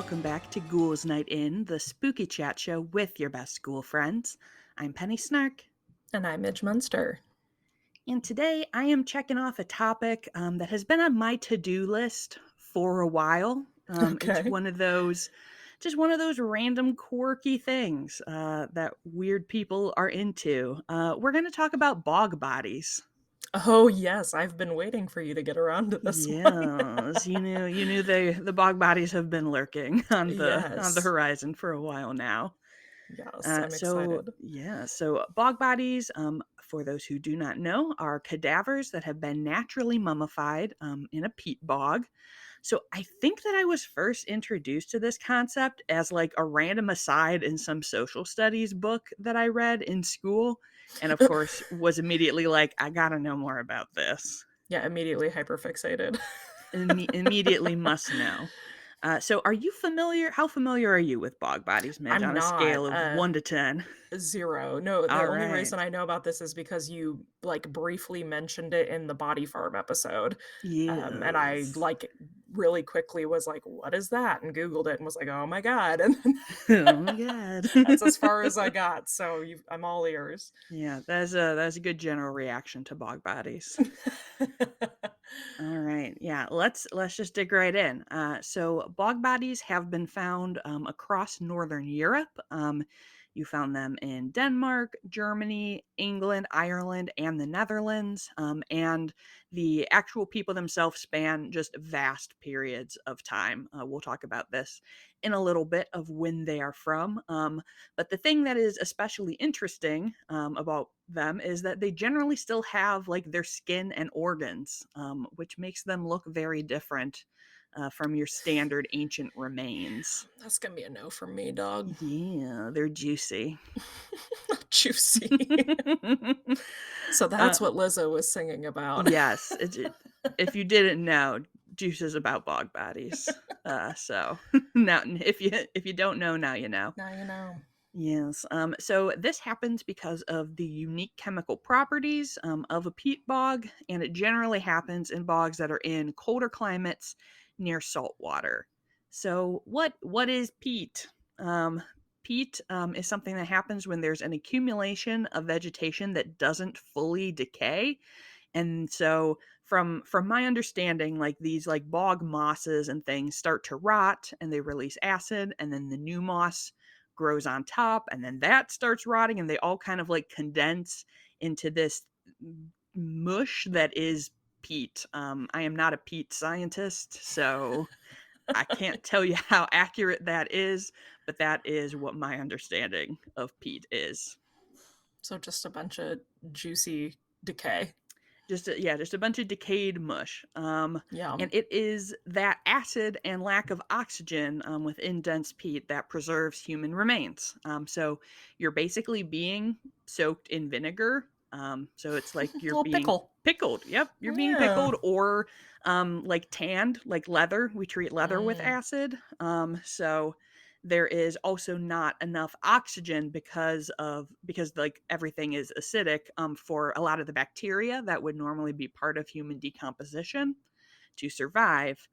welcome back to Ghouls Night In, the spooky chat show with your best ghoul friends. I'm Penny Snark, And I'm Midge Munster. and today I am checking off a topic that has been on my to-do list for a while. It's Okay. just one of those random quirky things that weird people are into. We're going to talk about bog bodies. Oh, yes, I've been waiting for you to get around to this one. Yes, you knew the bog bodies have been lurking on the Yes. horizon for a while now. Yes, I'm So excited. yeah, so bog bodies, for those who do not know, are cadavers that have been naturally mummified in a peat bog. So I think that I was first introduced to this concept as like a random aside in some social studies book that I read in school, and of course was immediately like, I gotta know more about this. Yeah, immediately hyperfixated. Immediately must know. So are you familiar? How familiar are you with bog bodies, Midge, I'm on a not, scale of 1 to 10? 0. No, the All only right. reason I know about this is because you, like, briefly mentioned it in the Body Farm episode, and I, Yes. like, really quickly was like, "What is that?" and Googled it and was like, "Oh my god," and then Oh my god. that's as far as I got, so I'm all ears. Yeah, that's a good general reaction to bog bodies. All right. Yeah, let's just dig right in. So bog bodies have been found across northern Europe. You found them in Denmark, Germany, England, Ireland, and the Netherlands. And the actual people themselves span just vast periods of time. We'll talk about this in a little bit of when they are from. But the thing that is especially interesting about them is that they generally still have like their skin and organs, which makes them look very different from your standard ancient remains. That's gonna be a no from me, dog. Yeah, they're juicy. Juicy. So uh, that's what Lizzo was singing about. yes, if you didn't know, Juice is about bog bodies. So now, if you don't know, now you know. Now you know. Yes. So this happens because of the unique chemical properties of a peat bog, and it generally happens in bogs that are in colder climates near salt water. So what is peat? Peat is something that happens when there's an accumulation of vegetation that doesn't fully decay, and so from my understanding, like these like bog mosses and things start to rot and they release acid, and then the new moss grows on top, and then that starts rotting, and they all kind of like condense into this mush that is peat. I am not a peat scientist, so I can't tell you how accurate that is, but that is what my understanding of peat is. So just a bunch of juicy decay. Just a bunch of decayed mush. And Yum. it is that acid and lack of oxygen within dense peat that preserves human remains. So you're basically being soaked in vinegar. So it's like you're Little being pickle. pickled. Yep, you're being Yeah. pickled, or like tanned, like leather. We treat leather with Mm. acid. So there is also not enough oxygen because like everything is acidic, for a lot of the bacteria that would normally be part of human decomposition to survive.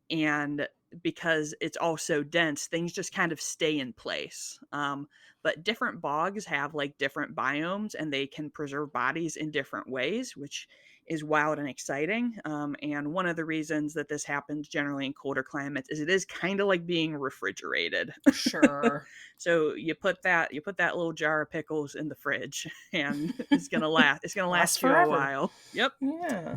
And because it's all so dense, things just kind of stay in place. But different bogs have like different biomes, and they can preserve bodies in different ways, which is wild and exciting. And one of the reasons that this happens generally in colder climates is it is kind of like being refrigerated. Sure. So you put that little jar of pickles in the fridge, and it's gonna last. It's gonna Lasts last you a forever. while. Yep. Yeah.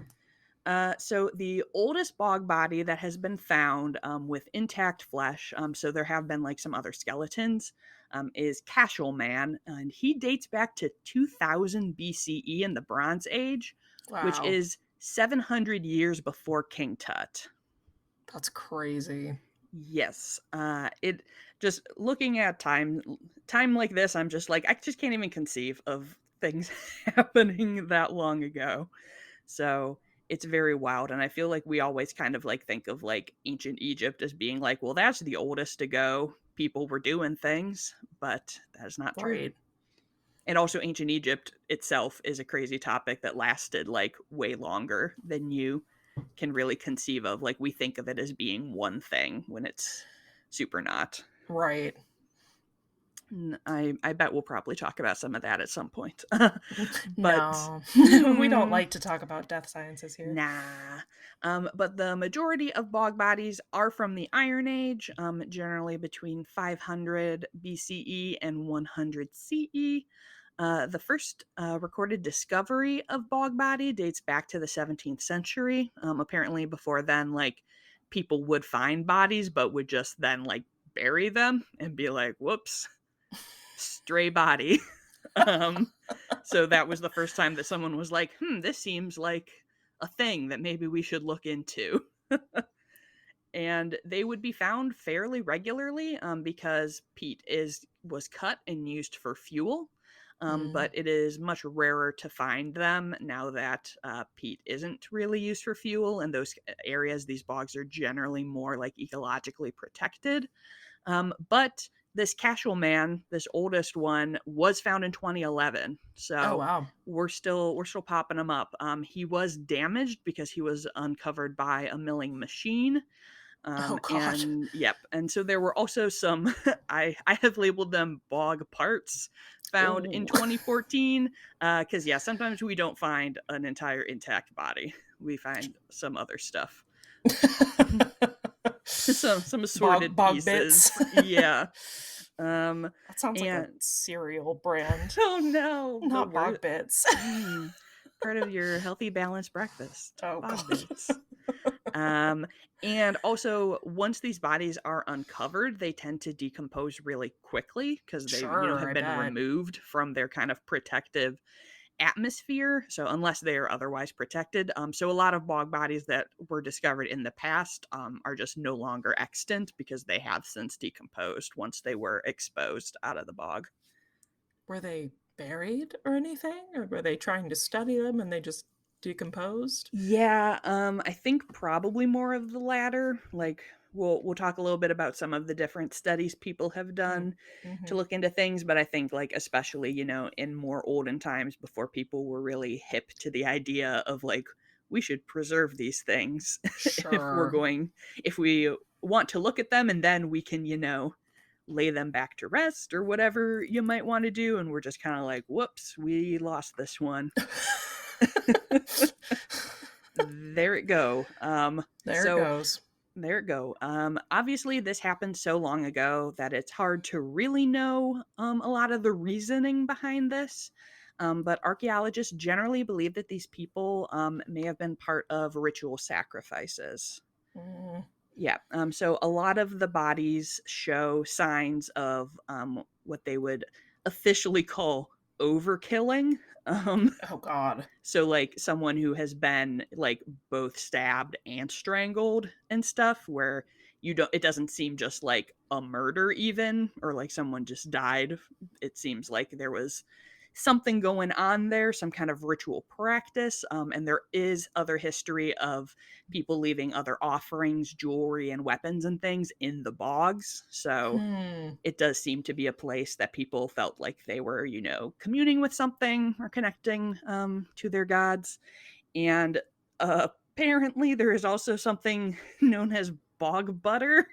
So the oldest bog body that has been found with intact flesh, so there have been like some other skeletons, is Cashel Man, and he dates back to 2000 BCE in the Bronze Age, which Wow. is 700 years before King Tut. That's crazy. Yes, it just looking at time like this, I'm just like I just can't even conceive of things happening that long ago. So it's very wild. And I feel like we always kind of like think of like ancient Egypt as being like, well, that's the oldest ago people were doing things, but that is not true. Right. And also, ancient Egypt itself is a crazy topic that lasted like way longer than you can really conceive of. Like, we think of it as being one thing when it's super not. Right. I bet we'll probably talk about some of that at some point. But No. We don't like to talk about death sciences here. nah. But the majority of bog bodies are from the Iron Age, generally between 500 BCE and 100 CE. The first recorded discovery of bog body dates back to the 17th century. Apparently, before then, like people would find bodies, but would just then like bury them and be like, "Whoops, stray body." um, so that was the first time that someone was like, this seems like a thing that maybe we should look into. And they would be found fairly regularly because peat was cut and used for fuel. Mm. But it is much rarer to find them now that peat isn't really used for fuel. And those areas, these bogs are generally more like ecologically protected. But this Casual Man, this oldest one, was found in 2011. Oh, So wow. we're still popping him up. He was damaged because he was uncovered by a milling machine. Oh, God. And yep, and so there were also some I have labeled them bog parts found in Ooh. 2014. Because yeah, sometimes we don't find an entire intact body. We find some other stuff. Some assorted Bog bits. pieces. Yeah. Um, That sounds like a and cereal brand, oh no, the not word bog bits. mm, part of your healthy balanced breakfast. Oh, Bog God. bits. Um, and also once these bodies are uncovered, they tend to decompose really quickly because they, Sure, have I been bet. removed from their kind of protective atmosphere. So unless they are otherwise protected, so a lot of bog bodies that were discovered in the past are just no longer extant because they have since decomposed once they were exposed out of the bog. Were they buried or anything? Or were they trying to study them and they just decomposed? Yeah, I think probably more of the latter. Like we'll talk a little bit about some of the different studies people have Mm. done to Mhm. look into things, but I think like especially, in more olden times before people were really hip to the idea of like we should preserve these things if we're Sure. going if we want to look at them and then we can, lay them back to rest or whatever you might want to do and we're just kind of like, "Whoops, we lost this one." There it go. There it So goes. there it go. Obviously, this happened so long ago that it's hard to really know a lot of the reasoning behind this. But archaeologists generally believe that these people may have been part of ritual sacrifices. Mm. Yeah. So a lot of the bodies show signs of what they would officially call overkilling. Um, Oh, God. so, like, someone who has been, like, both stabbed and strangled and stuff where it doesn't seem just like a murder even, or like someone just died. It seems like there was something going on there, some kind of ritual practice, and there is other history of people leaving other offerings, jewelry, and weapons and things in the bogs, so Hmm. it does seem to be a place that people felt like they were, communing with something or connecting to their gods. And apparently, there is also something known as bog butter,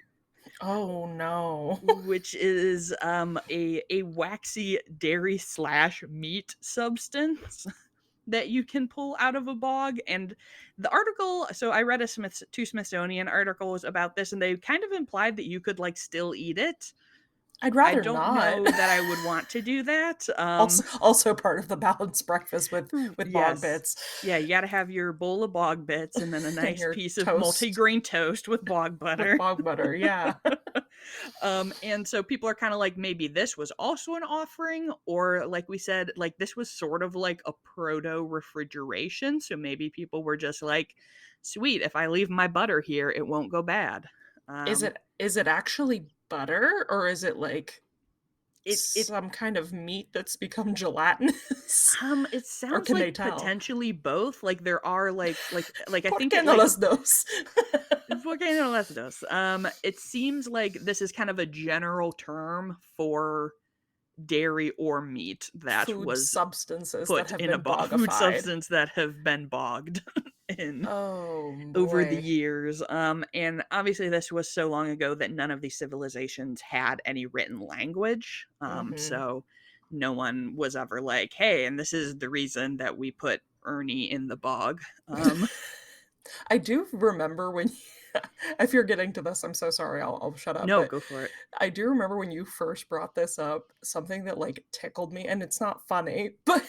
Oh, no. which is a waxy dairy slash meat substance that you can pull out of a bog. And the article, so I read two Smithsonian articles about this, and they kind of implied that you could like still eat it. I'd I rather don't not. know that I would want to do that. Also part of the balanced breakfast with bog Yes. bits Yeah, you gotta have your bowl of bog bits and then a and nice your piece of toast multigrain toast with bog with butter. bog butter, yeah. And so people are kind of like, maybe this was also an offering, or like we said, like this was sort of like a proto refrigeration. So maybe people were just like, sweet, if I leave my butter here, it won't go bad. Um, Is it actually butter, or is it, like, it some kind of meat that's become gelatinous? It Or sounds can they like tell? potentially both. Like there are like I ¿Por think qué it no like las dos? ¿Por qué no las dos? It seems like this is kind of a general term for dairy or meat that Food was substances that put have in a been food bogified. substance that have been bogged. in Oh, over the boy. years. And obviously, this was so long ago that none of these civilizations had any written language. Mhm. So no one was ever like, hey, and this is the reason that we put Ernie in the bog. I do remember when if you're getting to this, I'm so sorry, I'll shut up, No, but go for it. I do remember when you first brought this up, something that, like, tickled me, and it's not funny, but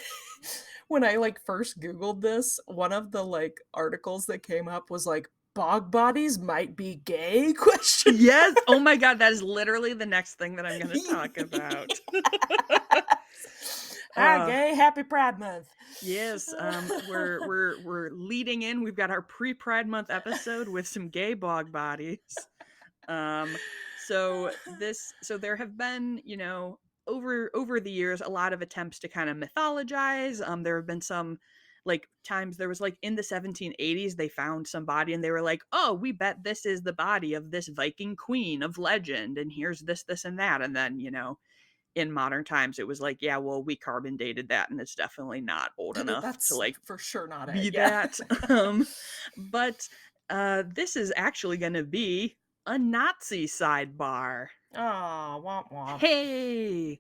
when I, like, first Googled this, one of the, like, articles that came up was like, "Bog bodies might be gay?" Question Yes. Oh my God. That is literally the next thing that I'm going to talk about. Yes. Hi, uh, gay, happy Pride Month. Yes, we're leading in. We've got our pre-Pride Month episode with some gay bog bodies. Um, so there have been, over the years, a lot of attempts to kind of mythologize. There have been some like times there was like in the 1780s they found some body and they were like, oh, we bet this is the body of this Viking queen of legend, and here's this, and that, and then in modern times it was like, yeah, well, we carbon dated that and it's definitely not old enough to That's like for sure not it, be yeah. that. But this is actually going to be a Nazi sidebar. Aw, womp womp. Hey!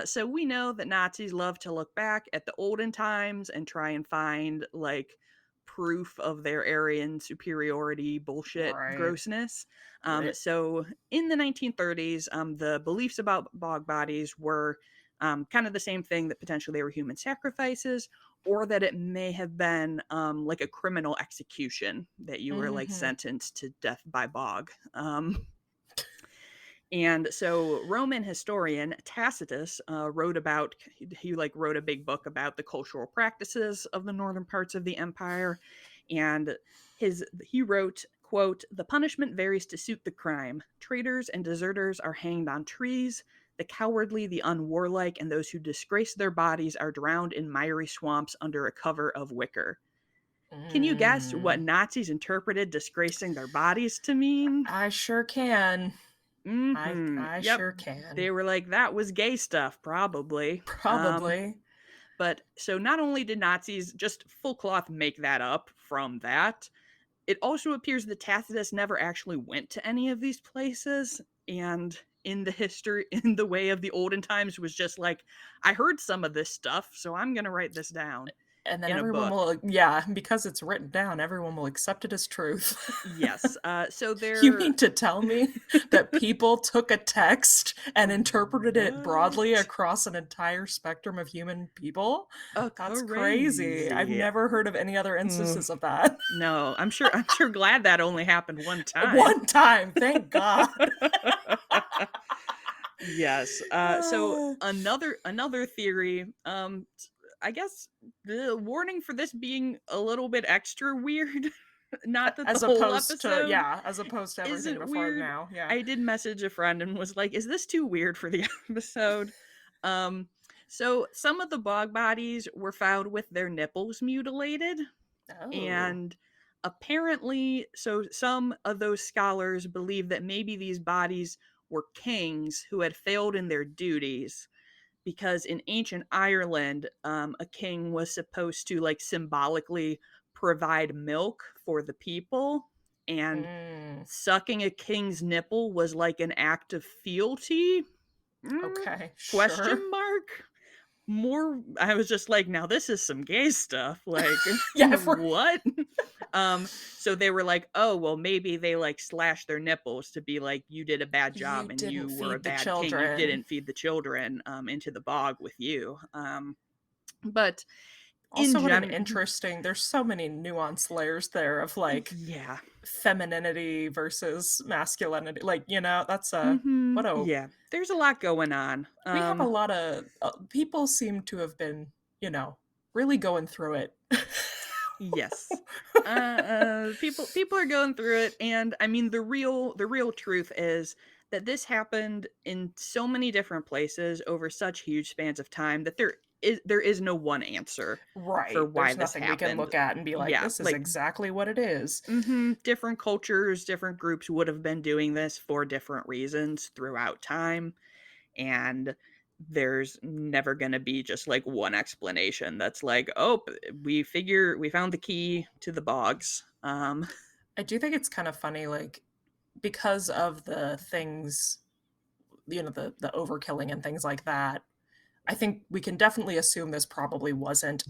So we know that Nazis love to look back at the olden times and try and find like proof of their Aryan superiority bullshit Right, grossness. right. So in the 1930s, the beliefs about bog bodies were kind of the same thing, that potentially they were human sacrifices, or that it may have been like a criminal execution, that you were like Mhm. sentenced to death by bog. And so Roman historian Tacitus wrote about he like wrote a big book about the cultural practices of the northern parts of the empire, and he wrote, quote, the punishment varies to suit the crime. Traitors and deserters are hanged on trees. The cowardly, the unwarlike, and those who disgrace their bodies are drowned in miry swamps under a cover of wicker. Can you guess what Mm. Nazis interpreted disgracing their bodies to mean? I sure can. I Mhm. I Yep. sure They can. were like, "That was gay stuff, probably." Probably. But so not only did Nazis just full cloth make that up from that, it also appears that Tacitus never actually went to any of these places, and in the history in the way of the olden times was just like, "I heard some of this stuff, so I'm gonna write this down And then in a everyone book." will yeah, because it's written down, everyone will accept it as truth. Yes. So You there mean to tell me that people took a text and interpreted it broadly What? across an entire spectrum of human people? That's crazy. I've Crazy. never heard of any other Mm. instances of that. No, I'm sure glad that only happened one time. One time, thank God. Yes, so Uh, another theory, I guess the warning for this being a little bit extra weird, not that the as whole opposed to episode yeah, as opposed to everything isn't before weird. now, yeah. I did message a friend and was like, "Is this too weird for the episode?" Um, so some of the bog bodies were found with their nipples mutilated, Oh. and apparently, so some of those scholars believe that maybe these bodies were kings who had failed in their duties, because in ancient Ireland, a king was supposed to like symbolically provide milk for the people, and Mm, sucking a king's nipple was like an act of fealty. Mm, okay, sure. question mark. More, I was just like, now this is some gay stuff, like, Yeah, if we're what? So they were like, oh, well, maybe they like slashed their nipples to be like, you did a bad you job and didn't you were a feed the bad king, you children. didn't feed the children into the bog with you. But in Also, what an gen interesting there's so many nuanced layers there of, like, Yeah. femininity versus masculinity, like, that's a Hmm, what a yeah, there's a lot going on. we have a lotta, people seem to have been, you know, really going through it. Yes. People are going through it, and I mean the real truth is that this happened in so many different places over such huge spans of time that there is no one answer for Right, why there's this nothing we can happened. look at and be like, Yeah, "This is like exactly what it is." different cultures, different groups would have been doing this for different reasons throughout time, and there's never gonna be just, like, one explanation that's like, "Oh, we found the key to the bogs." I do think it's kind of funny, like, because of the things, the overkilling and things like that, I think we can definitely assume this probably wasn't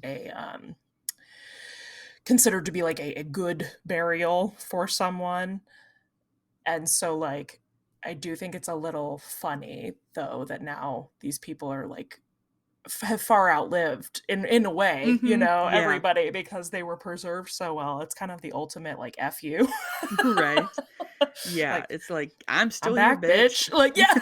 considered to be, like, a good burial for someone, and so, like, I do think it's a little funny, though, that now these people are, like, have far outlived in a way, Mhm, yeah, everybody because they were preserved so well. It's kind of the ultimate, like, "F you." right. Yeah, Like, it's like, "I'm "I'm still here, back, bitch." bitch." Like, yeah.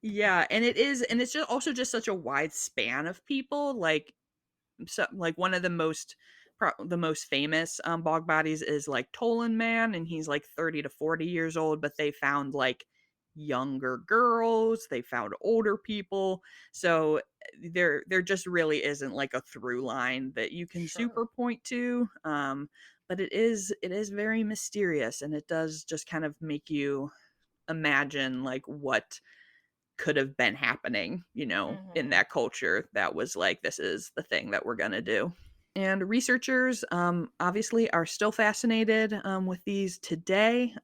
Yeah, and it's just also just such a wide span of people, like, so like, one of the most famous, bog bodies is, like, Tolan Man, and he's, like, 30 to 40 years old, but they found, like, younger girls, they found older people, so, there just really isn't, like, a through line that you can Sure. super point to, but it is very mysterious, and it does just kind of make you imagine, like, what could have been happening, in Mhm. that culture that was like, "This is the thing that we're gonna do." And researchers, obviously are still fascinated, with these today.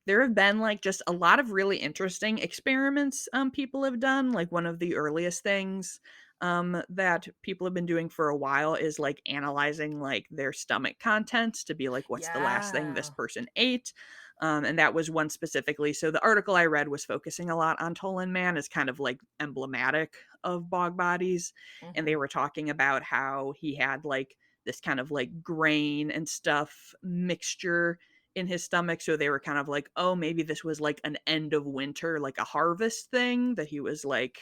There have been, like, just a lot of really interesting experiments, people have done. Like, one of the earliest things, that people have been doing for a while is, like, analyzing, like, their stomach contents to be like, "What's the last thing this Yeah. person ate?" And that was one specifically. So the article I read was focusing a lot on Tolan Man as kind of, like, emblematic of bog bodies, and they Mhm. were talking about how he had, like, this kind of, like, grain and stuff mixture in his stomach, so they were kind of like, "Oh, maybe this was, like, an end of winter, like, a harvest thing that he was, like,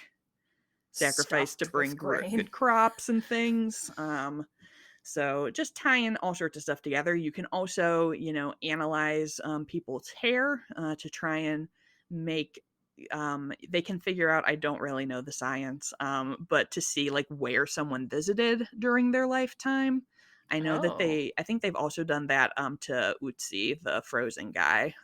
sacrificed to Stuffed bring with grain. good crops and things." So just tying all sorts of stuff together. You can also, analyze, people's hair, to try and make. They can figure out. I don't really know the science, but to see, like, where someone visited during their lifetime. I know that Oh. I think they've also done that, to Utsi, the frozen guy.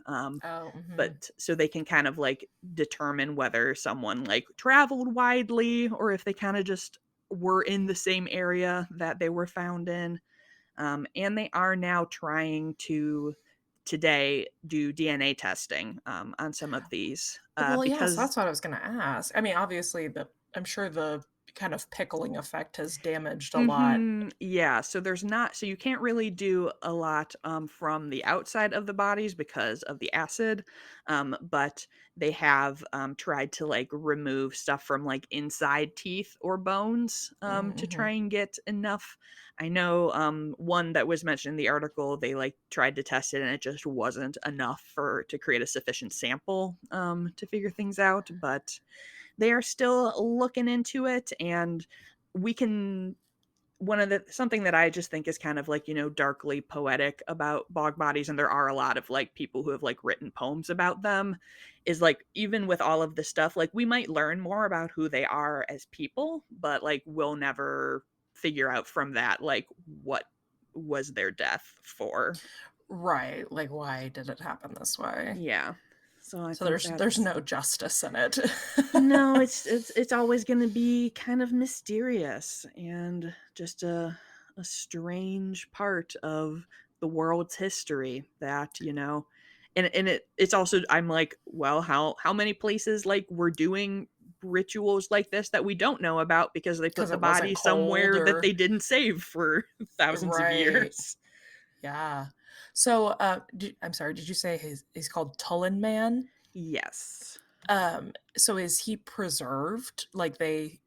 Oh, But mhm. so they can kind of, like, determine whether someone, like, traveled widely or if they kind of just were in the same area that they were found in. And they are now trying to today do DNA testing, on some of these, Well, yes, because that's what I was gonna ask. I mean, obviously, I'm sure the kind of pickling effect has damaged a lot. Yeah, so you can't really do a lot, from the outside of the bodies because of the acid, but they have, tried to, like, remove stuff from, like, inside teeth or bones, to try Mhm. and get enough. I know, one that was mentioned in the article, they, like, tried to test it and it just wasn't enough for to create a sufficient sample, to figure things out, but they are still looking into it, and we can one of the something that I just think is kind of, like, darkly poetic about bog bodies, and there are a lot of, like, people who have, like, written poems about them, is, like, even with all of this stuff, like, we might learn more about who they are as people, but, like, we'll never figure out from that, like, what was their death for. Right, like, why did it happen this way? Yeah. So I So think there's that's no justice in it. no, it's always gonna be kind of mysterious and just a strange part of the world's history that, and it's also I'm like, well, how many places, like, were doing rituals like this that we don't know about because they put Because the it wasn't body cold somewhere that or they didn't save for thousands of right. years. Yeah. So, I'm sorry, did you say he's called Tullen Man? Yes. So is he preserved? Like, they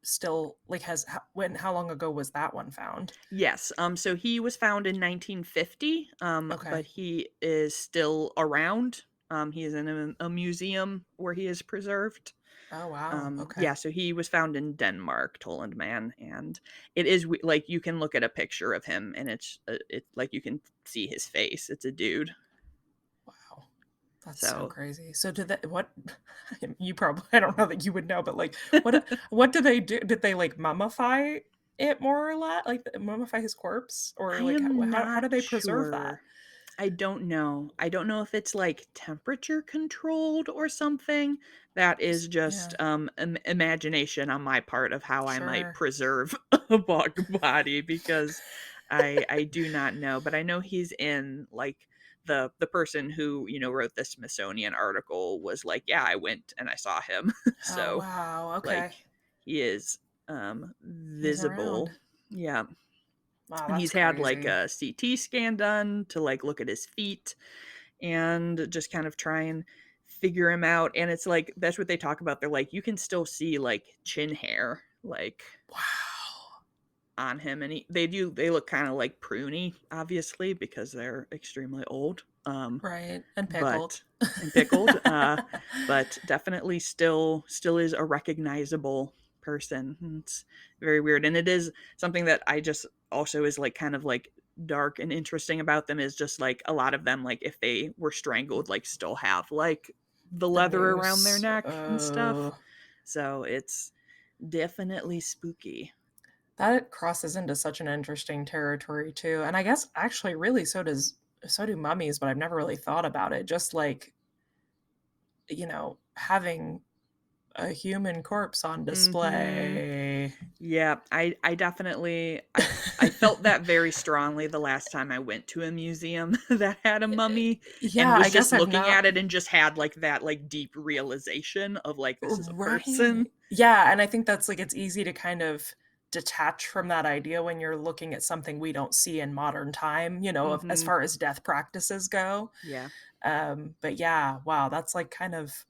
still like, how long ago was that one found? Yes, so he was found in 1950, but Okay. he is still around. He is in a museum where he is preserved. Oh, wow, Yeah, okay. so he was found in Denmark, Toland Man, and it is like you can look at a picture of him, and it's like you can see his face. It's a dude. Wow. That's so So crazy. So did that what you probably I don't know that you would know, but, like, what do they do? Did they, like, mummify it more or less? Like, mummify his corpse? Or, I like, am how not do they preserve that? sure. I don't know. I don't know if it's, like, temperature controlled or something. That is just, Yeah, imagination on my part of how I might sure. preserve a bog body because I do not know, but I know he's in, like, the person who, wrote the Smithsonian article was like, "Yeah, I went and I saw him." Oh, So, wow, like, okay. he is, He's around. visible. Yeah. Wow, And that's he's had, like, crazy. a CT scan done to, like, look at his feet and just kind of try and figure him out, and it's like that's what they talk about. They're like, you can still see, like, chin hair, like, Wow. on him, and they look kinda, like, pruny, obviously, because they're extremely old, Right, and pickled. but and pickled, but definitely still is a recognizable person, and it's very weird, and it is something that I just also is, like, kind of, like, dark and interesting about them is just, like, a lot of them, like, if they were strangled, like, still have, like, the The leather around their noose. neck and stuff, so it's definitely spooky. That crosses into such an interesting territory too, and I guess actually really so do mummies, but I've never really thought about it, just like, having a human corpse on Mhm. display. Yeah, I definitely I felt that very strongly the last time I went to a museum that had a mummy and Yeah, I was guess just I've looking not. at it and just had, like, that, like, deep realization of, like, this is a person. Right. Yeah, and I think that's, like, it's easy to kind of detach from that idea when you're looking at something we don't see in modern time, of as Mhm. far as death practices go. Yeah. But yeah, wow, that's, like, kind of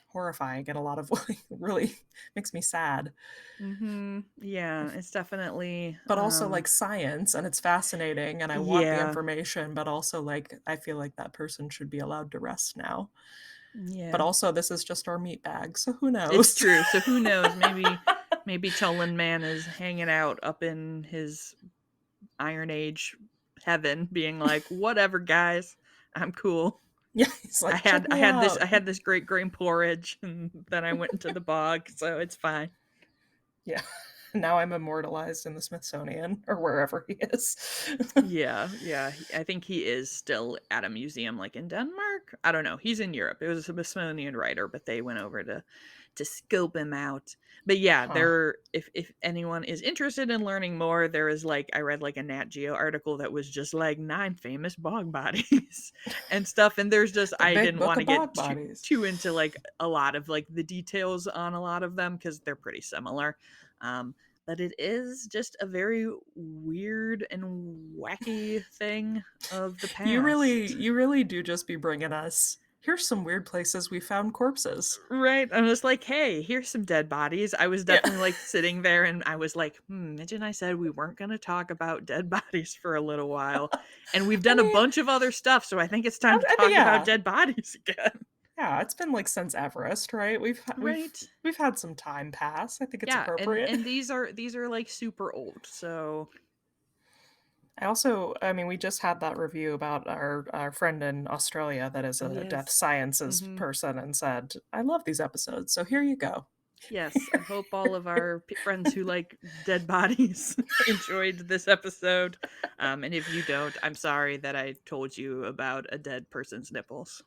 horrifying and a lot of really makes me sad. Mhm. Yeah, it's definitely, But also, like, science, and it's fascinating, and I want the yeah. information, but also, like, I feel like that person should be allowed to rest now. But Yeah. also, this is just our meat bag, so who It's knows? true, so who knows, maybe Tolan Man is hanging out up in his Iron Age heaven being like, "Whatever, guys. I'm cool." Yeah, he's I like, "Check had I me had this I out." had this great grain porridge, and then I went into the bog, so it's fine. Yeah. Now I'm immortalized in the Smithsonian or wherever he is. Yeah, yeah, I think he is still at a museum, like, in Denmark? I don't know, he's in Europe. It was a Smithsonian writer, but they went over to scope him out. But, yeah, Huh. there if anyone is interested in learning more, there is, like I read, like, a Nat Geo article that was just, like, 9 famous bog bodies and stuff, and there's just The I big didn't book wanna of get bog bodies. too into, like, a lot of, like, the details on a lot of them because 'cause they're pretty similar. Um, but it is just a very weird and wacky thing of the past. You really do just be bringing us, "Here's some weird places we found corpses." Right? I'm just like, "Hey, here's some dead bodies." I was Yeah. definitely, like, sitting there and I was like, Midge and I said we weren't gonna talk about dead bodies for a little while, and we've I done a mean bunch of other stuff, so I think it's time to I mean, talk about yeah. dead bodies again." Yeah, it's been, like, since Everest, right? Right? We've had some time pass. I think it's Yeah, and appropriate. and these are, like, super old, so I mean, we just had that review about our friend in Australia that is oh, a death yes. sciences Mhm. person and said, "I love these episodes, so here you go." Yes, I hope all of our friends who like dead bodies enjoyed this episode. And if you don't, I'm sorry that I told you about a dead person's nipples.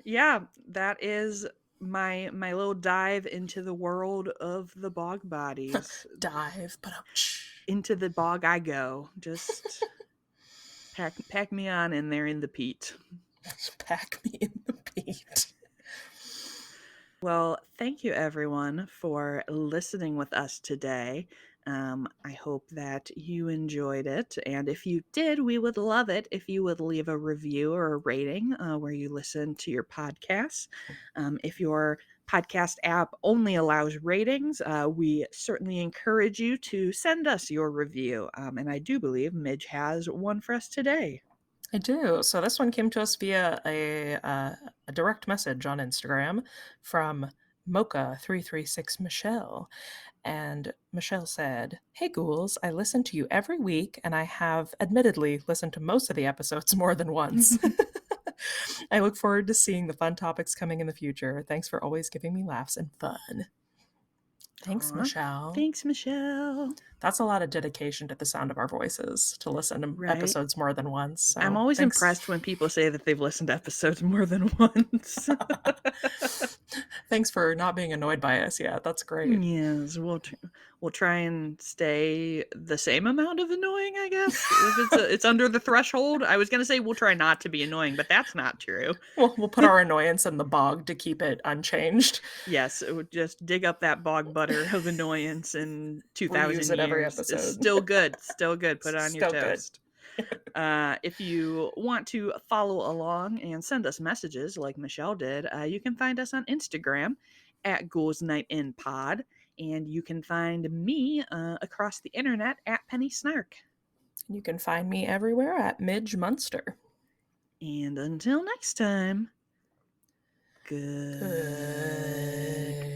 Yeah, that is my little dive into the world of the bog bodies. Dive, but Into the bog I go. Just pack me on in there in the peat. pack me in the peat. Well, thank you everyone for listening with us today. I hope that you enjoyed it. And if you did, we would love it if you would leave a review or a rating where you listen to your podcasts. If your podcast app only allows ratings, we certainly encourage you to send us your review. And I do believe Midge has one for us today. I do. So this one came to us via a direct message on Instagram from Mocha336 Michelle. And Michelle said, "Hey ghouls, I listen to you every week, and I have admittedly listened to most of the episodes more than once. I look forward to seeing the fun topics coming in the future. Thanks for always giving me laughs and fun." Thanks, Aw. Michelle. Thanks, Michelle. That's a lot of dedication to the sound of our voices to listen to Right. episodes more than once, I'm so always thanks. impressed when people say that they've listened to episodes more than once. Thanks for not being annoyed by us yet, that's great. Yes, we'll try and stay the same amount of annoying, I guess. If it's under the threshold. I was gonna say we'll try not to be annoying, but that's not true. We'll put our annoyance in the bog to keep it unchanged. Yes, it would just dig up that bog butter of annoyance in Reuse 2,000 it every years. It's episode. still good, still good. Put it on your Still good. toast. If you want to follow along and send us messages like Michelle did, you can find us on Instagram at Ghouls Night In Pod, and you can find me across the internet at Penny Snark. You can find me everywhere at Midge Munster. And until next time, Good. good